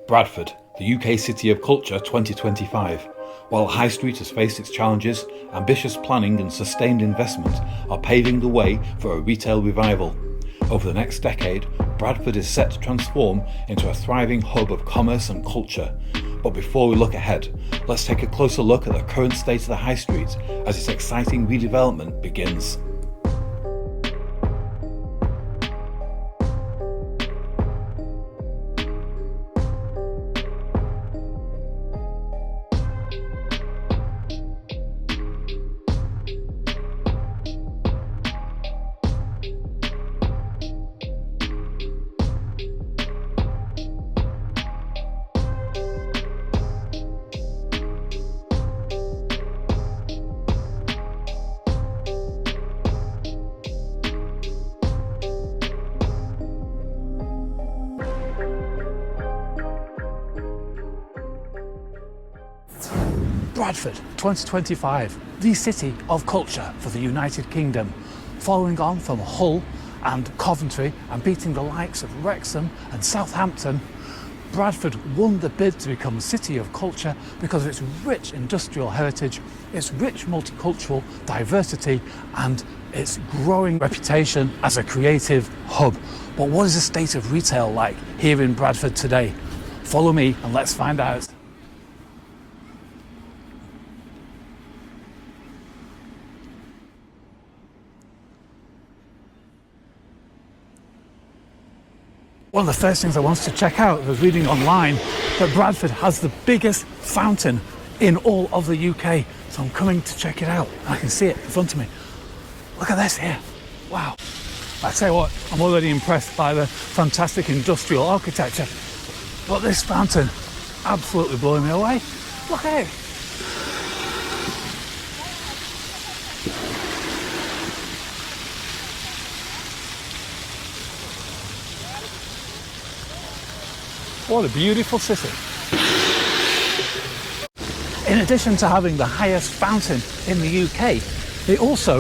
Bradford, the UK City of Culture 2025. While High Street has faced its challenges, ambitious planning and sustained investment are paving the way for a retail revival. Over the next decade, Bradford is set to transform into a thriving hub of commerce and culture. But before we look ahead, let's take a closer look at the current state of the High Street as its exciting redevelopment begins. Bradford 2025, the city of culture for the United Kingdom. Following on from Hull and Coventry and beating the likes of Wrexham and Southampton, Bradford won the bid to become City of Culture because of its rich industrial heritage, its rich multicultural diversity and its growing reputation as a creative hub. But what is the state of retail like here in Bradford today? Follow me and let's find out. One of the first things I wanted to check out was reading online that Bradford has the biggest fountain in all of the UK. So I'm coming to check it out. I can see it in front of me. Look at this here. Wow. I tell you what, I'm already impressed by the fantastic industrial architecture. But this fountain absolutely blowing me away. Look at it. What a beautiful city. In addition to having the highest fountain in the UK, it also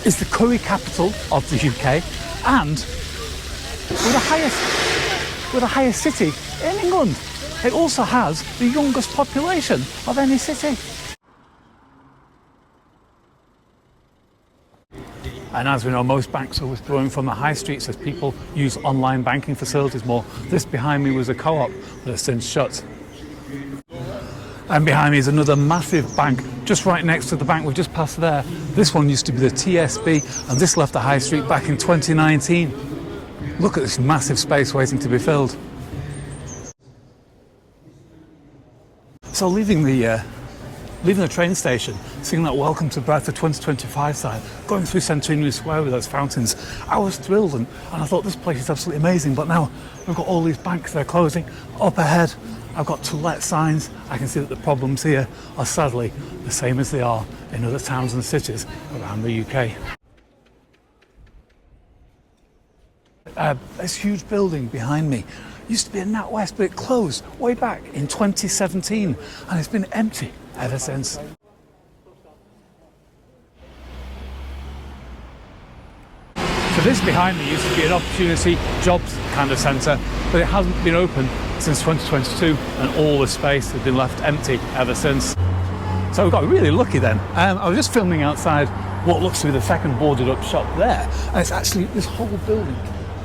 is the curry capital of the UK and with the highest city in England. It also has the youngest population of any city. And as we know, most banks are withdrawing from the high streets as people use online banking facilities more. This behind me was a co-op that has since shut. And behind me is another massive bank, just right next to the bank we've just passed there. This one used to be the TSB, and this left the high street back in 2019. Look at this massive space waiting to be filled. So leaving the train station, seeing that Welcome to Bradford 2025 sign, going through Centenary Square with those fountains, I was thrilled and I thought this place is absolutely amazing. But now we've got all these banks, they're closing. Up ahead, I've got to let signs. I can see that the problems here are sadly the same as they are in other towns and cities around the UK. This huge building behind me used to be a NatWest, but it closed way back in 2017 and it's been empty ever since. So this behind me used to be an opportunity jobs kind of centre, but it hasn't been open since 2022 and all the space has been left empty ever since. So we got really lucky then. I was just filming outside what looks to be the second boarded up shop there, and it's actually this whole building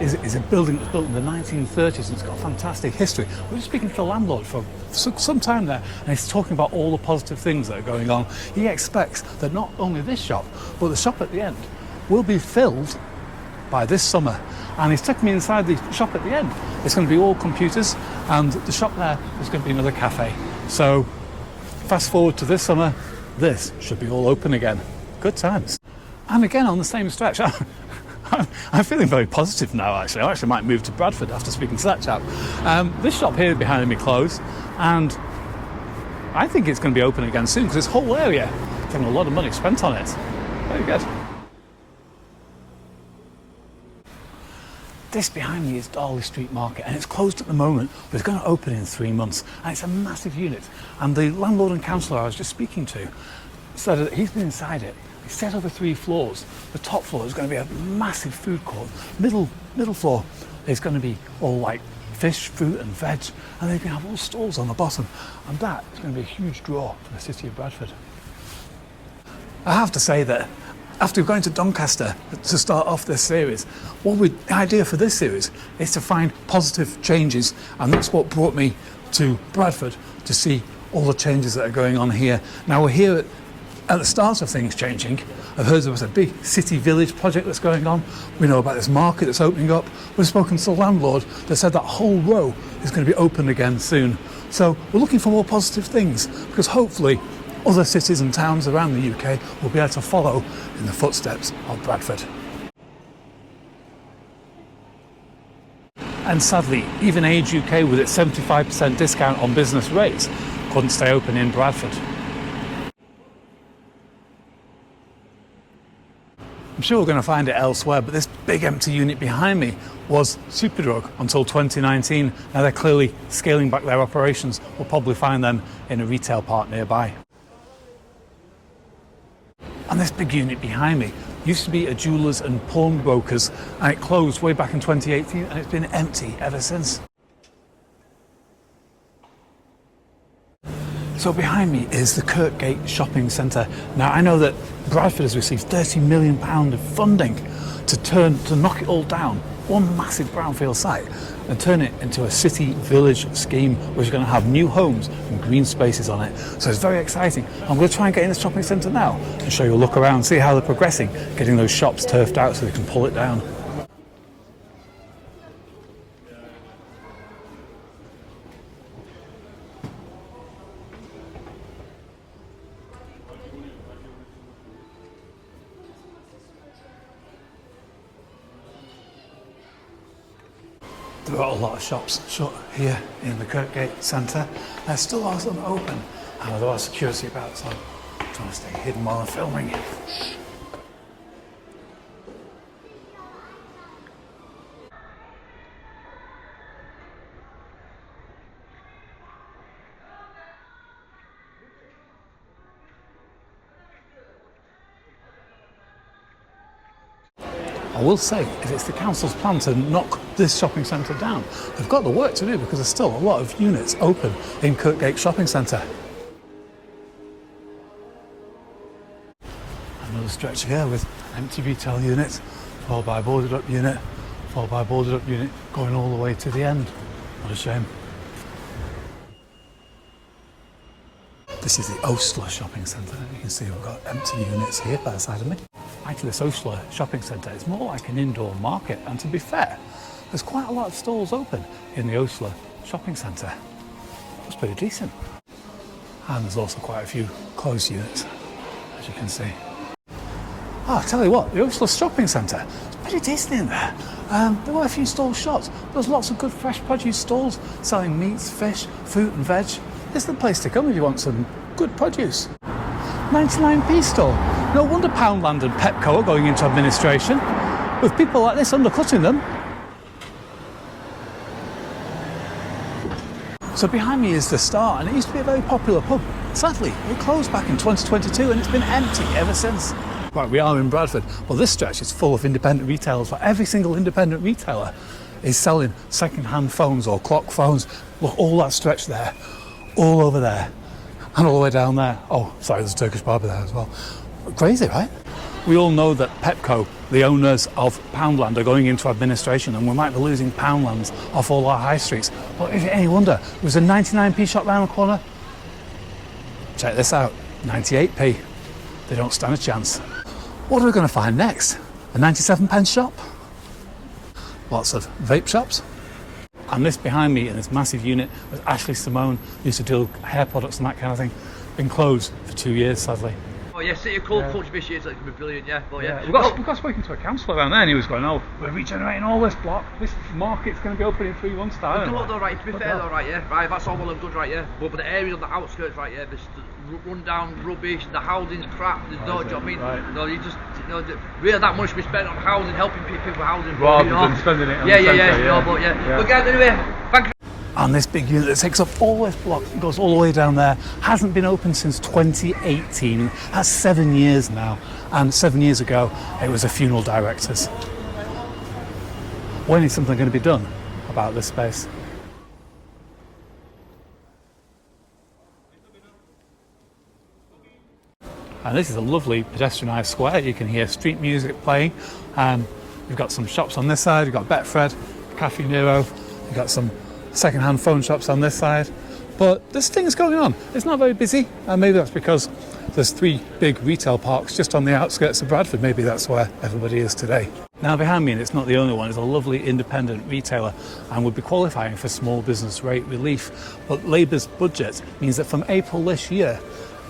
is a building that was built in the 1930s and it's got a fantastic history. We were speaking to the landlord for some time there and he's talking about all the positive things that are going on. He expects that not only this shop, but the shop at the end will be filled by this summer. And he's taken me inside the shop at the end. It's going to be all computers and the shop there is going to be another cafe. So fast forward to this summer, this should be all open again. Good times. And again on the same stretch, I'm feeling very positive now actually. I actually might move to Bradford after speaking to that chap. This shop here behind me closed and I think it's going to be open again soon because this whole area is getting a lot of money spent on it. Very good. This behind me is Darley Street Market and it's closed at the moment but it's going to open in 3 months and it's a massive unit and the landlord and councillor I was just speaking to said that he's been inside it. It's set over 3 floors. The top floor is going to be a massive food court. Middle floor is going to be all like fish, fruit and veg, and they can have all stalls on the bottom, and that is going to be a huge draw for the city of Bradford. I have to say that after going to Doncaster to start off this series, the idea for this series is to find positive changes, and that's what brought me to Bradford, to see all the changes that are going on here. Now we're here at the start of things changing. I've heard there was a big city village project that's going on. We know about this market that's opening up. We've spoken to the landlord that said that whole row is going to be open again soon. So we're looking for more positive things, because hopefully other cities and towns around the UK will be able to follow in the footsteps of Bradford. And sadly, even Age UK, with its 75% discount on business rates, couldn't stay open in Bradford. I'm sure we're going to find it elsewhere, but this big empty unit behind me was Superdrug until 2019. Now they're clearly scaling back their operations. We'll probably find them in a retail park nearby. And this big unit behind me used to be a jewellers and pawnbrokers, and it closed way back in 2018, and it's been empty ever since. So behind me is the Kirkgate Shopping Centre. Now I know that Bradford has received £30 million of funding to knock it all down, one massive brownfield site, and turn it into a city village scheme which is going to have new homes and green spaces on it. So it's very exciting. I'm going to try and get in the shopping centre now and show you a look around, see how they're progressing, getting those shops turfed out so they can pull it down. There are a lot of shops shut here in the Kirkgate Centre. There still are some open, and there are security about, so I'm trying to stay hidden while I'm filming. I will say, if it's the council's plan to knock this shopping centre down, they've got the work to do, because there's still a lot of units open in Kirkgate Shopping Centre. Another stretch here with empty retail units, followed by a boarded up unit, followed by a boarded up unit, going all the way to the end. What a shame. This is the Oastler Shopping Centre. You can see we've got empty units here by the side of me. Actually, this Oastler Shopping Centre is more like an indoor market, and to be fair, there's quite a lot of stalls open in the Oastler Shopping Centre. That's pretty decent. And there's also quite a few closed units, as you can see. I'll tell you what, the Oastler Shopping Centre, it's pretty decent in there. There were a few stalls shut. There's lots of good fresh produce stalls selling meats, fish, fruit and veg. This is the place to come if you want some good produce. 99p store. No wonder Poundland and Pepco are going into administration, with people like this undercutting them. So behind me is the Star, and it used to be a very popular pub. Sadly, it closed back in 2022 and it's been empty ever since. Right, we are in Bradford. Well, this stretch is full of independent retailers, but every single independent retailer is selling second-hand phones or clock phones. Look, all that stretch there, all over there, and all the way down there. Oh, sorry, there's a Turkish barber there as well. Crazy, right? We all know that Pepco, the owners of Poundland, are going into administration, and we might be losing Poundlands off all our high streets. But is it any wonder? There was a 99p shop round the corner. Check this out, 98p. They don't stand a chance. What are we going to find next? A 97p shop? Lots of vape shops. And this behind me in this massive unit was Ashley Simone, used to deal hair products and that kind of thing. Been closed for 2 years, sadly. Oh yeah, City of Culture this year, it's going to be brilliant, yeah. But yeah. We got speaking to a councillor around there, and he was going, "Oh, we're regenerating all this block. This market's going to be open in 3 months' time." We've done all right, to be fair though, right, yeah. Right, that's all well and good, right, yeah. But the area on the outskirts, right, yeah, there's run down rubbish, the housing's crap, there's no job, I mean, you just, really that money should be spent on housing, helping people with housing. Rather than spending it on the centre, yeah. But guys, anyway, thank you. And this big unit that takes up all this block, goes all the way down there, hasn't been open since 2018. That's 7 years now. And 7 years ago, it was a funeral director's. When is something going to be done about this space? And this is a lovely pedestrianised square. You can hear street music playing. You've got some shops on this side. You've got Betfred, Cafe Nero. You've got some second-hand phone shops on this side. But there's things going on. It's not very busy, and maybe that's because there's 3 big retail parks just on the outskirts of Bradford. Maybe that's where everybody is today. Now behind me, and it's not the only one, is a lovely independent retailer and would be qualifying for small business rate relief. But Labour's budget means that from April this year,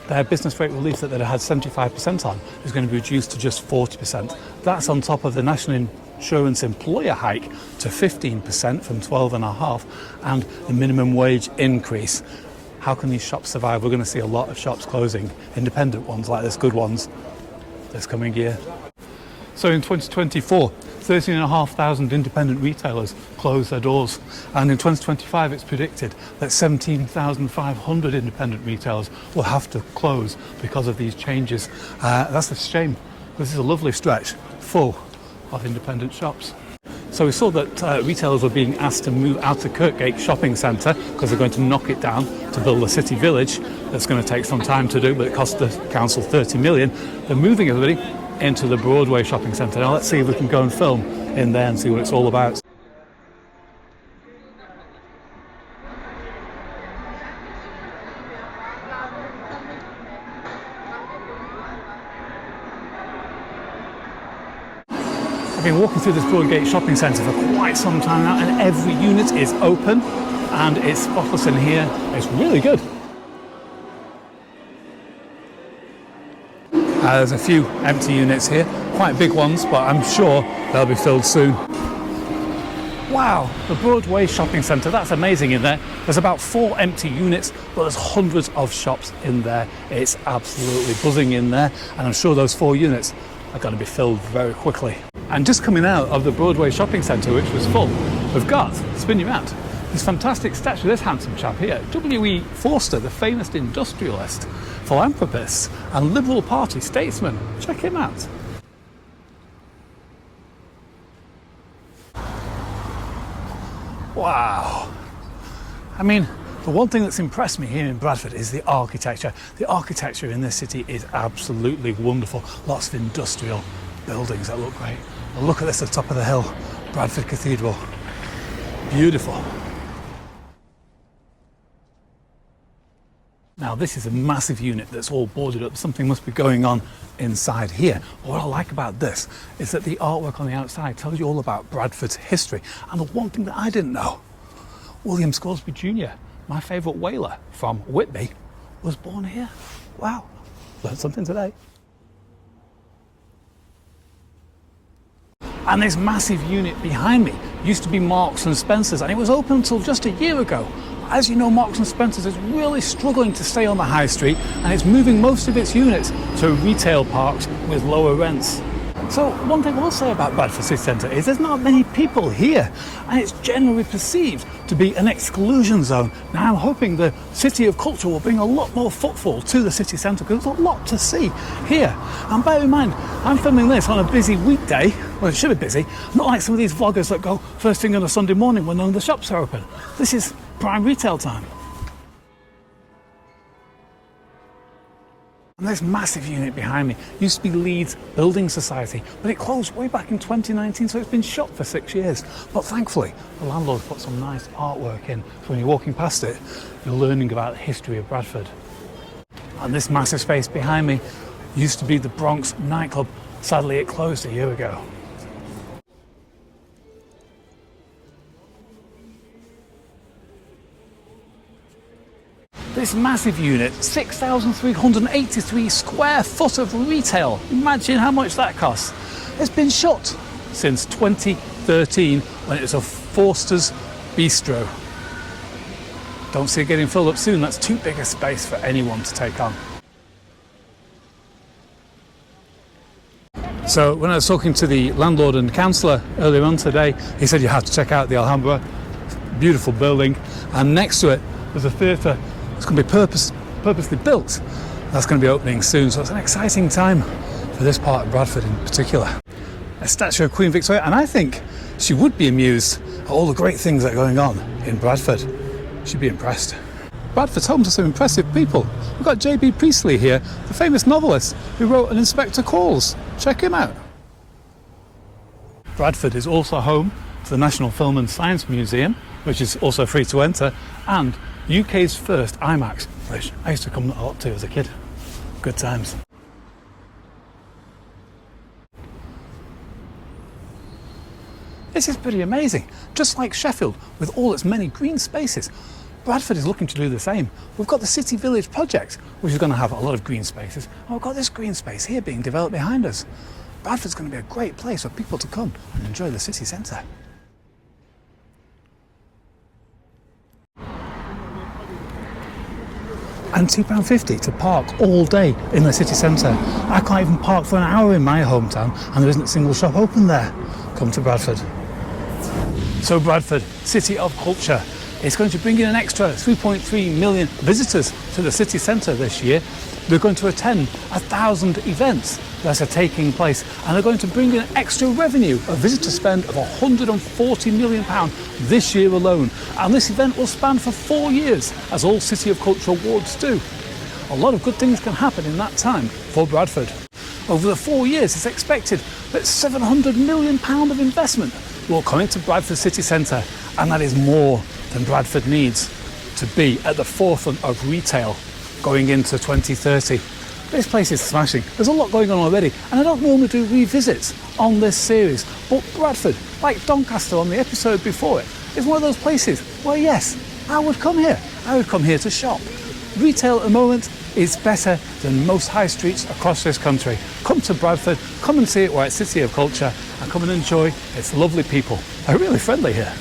their business rate relief that they had 75% on is going to be reduced to just 40%. That's on top of the National Insurance employer hike to 15% from 12.5%, and the minimum wage increase. How can these shops survive? We're going to see a lot of shops closing, independent ones like this, good ones, this coming year. So in 2024, 13,500 independent retailers closed their doors, and in 2025 it's predicted that 17,500 independent retailers will have to close because of these changes. That's a shame. This is a lovely stretch full of independent shops. So we saw that retailers were being asked to move out of Kirkgate Shopping Centre because they're going to knock it down to build a city village. That's going to take some time to do, but it cost the council 30 million. They're moving everybody into the Broadway Shopping Centre. Now let's see if we can go and film in there and see what it's all about. I've been walking through this Broadgate Shopping Centre for quite some time now, and every unit is open and it's spotless in here. It's really good. There's a few empty units here, quite big ones, but I'm sure they'll be filled soon. Wow, the Broadway Shopping Centre, that's amazing in there. There's about 4 empty units, but there's hundreds of shops in there. It's absolutely buzzing in there, and I'm sure those 4 units are going to be filled very quickly. And just coming out of the Broadway Shopping Centre, which was full, we've got, spin you around, this fantastic statue of this handsome chap here, W.E. Forster, the famous industrialist, philanthropist and Liberal Party statesman. Check him out. Wow. I mean, the one thing that's impressed me here in Bradford is the architecture. The architecture in this city is absolutely wonderful. Lots of industrial buildings that look great. Well, look at this at the top of the hill, Bradford Cathedral. Beautiful. Now this is a massive unit that's all boarded up. Something must be going on inside here. But what I like about this is that the artwork on the outside tells you all about Bradford's history. And the one thing that I didn't know, William Scoresby Jr., my favourite whaler from Whitby, was born here. Wow, learned something today. And this massive unit behind me used to be Marks and Spencer's, and it was open until just a year ago. As you know, Marks and Spencer's is really struggling to stay on the high street, and it's moving most of its units to retail parks with lower rents. So one thing I'll say about Bradford City Centre is there's not many people here, and it's generally perceived to be an exclusion zone. Now I'm hoping the City of Culture will bring a lot more footfall to the city centre, because there's a lot to see here. And bear in mind, I'm filming this on a busy weekday. Well, it should be busy, not like some of these vloggers that go first thing on a Sunday morning when none of the shops are open. This is prime retail time. And this massive unit behind me used to be Leeds Building Society, but it closed way back in 2019, so it's been shut for 6 years. But thankfully, the landlord put some nice artwork in, so when you're walking past it, you're learning about the history of Bradford. And this massive space behind me used to be the Bronx nightclub. Sadly, it closed a year ago. This massive unit, 6,383 square foot of retail. Imagine how much that costs. It's been shut since 2013 when it was a Forster's Bistro. Don't see it getting filled up soon. That's too big a space for anyone to take on. So when I was talking to the landlord and councillor earlier on today, he said you have to check out the Alhambra. Beautiful building, and next to it there's a theatre. It's going to be purposely built. That's going to be opening soon, so it's an exciting time for this part of Bradford in particular. A statue of Queen Victoria, and I think she would be amused at all the great things that are going on in Bradford. She'd be impressed. Bradford's home to some impressive people. We've got J.B. Priestley here, the famous novelist who wrote An Inspector Calls. Check him out. Bradford is also home to the National Film and Science Museum, which is also free to enter, and UK's first IMAX, which I used to come a lot to as a kid. Good times. This is pretty amazing. Just like Sheffield, with all its many green spaces, Bradford is looking to do the same. We've got the City Village project, which is going to have a lot of green spaces. And we've got this green space here being developed behind us. Bradford's going to be a great place for people to come and enjoy the city centre. And £2.50 to park all day in the city centre. I can't even park for an hour in my hometown and there isn't a single shop open there. Come to Bradford. So Bradford, City of Culture, is going to bring in an extra 3.3 million visitors to the city centre this year. They're going to attend 1,000 events that are taking place, and they're going to bring in extra revenue, a visitor spend of £140 million this year alone. And this event will span for 4 years, as all City of Culture awards do. A lot of good things can happen in that time for Bradford. Over the 4 years, it's expected that £700 million of investment will come into Bradford city centre, and that is more than Bradford needs to be at the forefront of retail going into 2030. This place is smashing. There's a lot going on already, and I don't normally do revisits on this series, but Bradford, like Doncaster on the episode before it, is one of those places where, yes, I would come here. I would come here to shop. Retail at the moment is better than most high streets across this country. Come to Bradford, come and see it where it's City of Culture, and come and enjoy its lovely people. They're really friendly here.